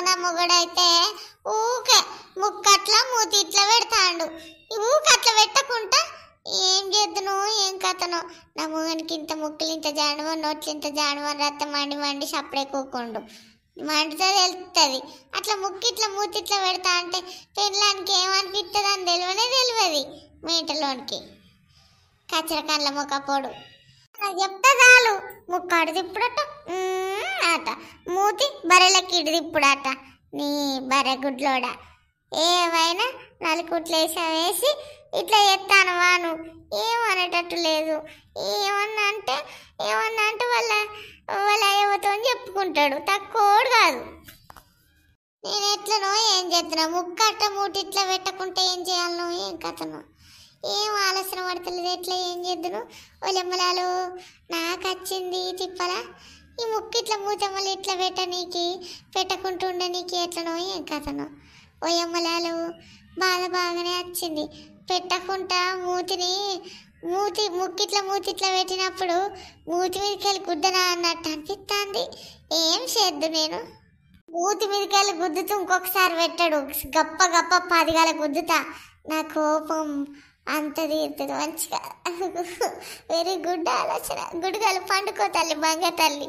నా మొగుడైతే ఊకే ముక్కట్లా మూతి ఇట్లా పెడతాండు. ఊకట్లా పెట్టకుండా ఏం చేద్దును ఏం కథను. నా మొగనికి ఇంత ముక్కులు ఇంత జాడవ నోట్లు ఇంత జాడవ రక్తం మండి మండి సప్పుడే కూకుండు మండితే తెలుస్తుంది. అట్లా ముక్కు ఇట్లా మూతి ఇట్లా పెడతా అంటే పెళ్ళానికి ఏమనిపిస్తుంది అని తెలియదు మీ ఇంటిలోనికి కచ్చరకాన్ల మొక్కపోడు చెప్తా చాలు. ముక్కాడు తిప్పుడట అట మూతి బర్రెలకి ఇటు తిప్పుడట. నీ బర్రె గుడ్లోడా ఏమైనా నలుకుట్లు వేసి ఇట్లా ఎత్తాను వాను ఏమనేటట్టు లేదు. ఏమన్నా అంటే వాళ్ళ వాళ్ళ అయ్యవతో చెప్పుకుంటాడు, తక్కువడు కాదు. నేను ఎట్లనో ఏం చేస్తున్నా ముక్కట్ట మూటి ఇట్లా పెట్టకుంటే ఏం చేయాలనో ఏం కథనో ఏం ఆలోచన పడతలేదు. ఎట్లా ఏం చేద్దును ఒలెమ్మలాలు నాకు వచ్చింది తిప్పలా. ఈ ముక్కు ఇట్లా మూతమ్మలు ఇట్లా పెట్టకుంటుండే నీకు ఎట్లనో ఏం కథనో ఓయమ్మలాలు బాగానే వచ్చింది. పెట్టకుండా ముక్కిట్లా మూతిట్లా పెట్టినప్పుడు మూతి మీదకెళ్ళి గుద్దనా అన్నట్టు అనిపిస్తుంది. ఏం చేద్దు నేను మూతి మీదకెళ్ళి గుద్దుతూ ఇంకొకసారి పెట్టాడు గప్ప 10 గాల గుద్దుతా. నా కోపం అంత తీరుతుంది మంచిగా. వెరీ గుడ్ ఆలోచన. గుడ్డుగాలు పండుకో తల్లి బంగ తల్లి.